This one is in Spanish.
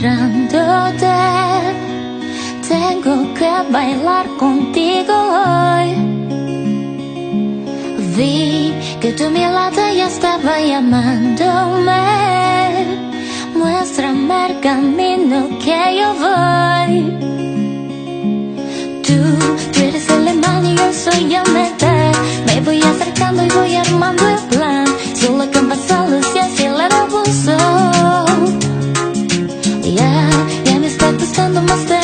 esperándote. Tengo que bailar contigo hoy. Vi que tu mirada ya estaba llamándome. Muéstrame el camino que yo voy. Tú eres el imán y yo soy el metal. Me voy acercando y voy armando el plan. Solo que han pasado y así el abuso. Ya me está gustando más de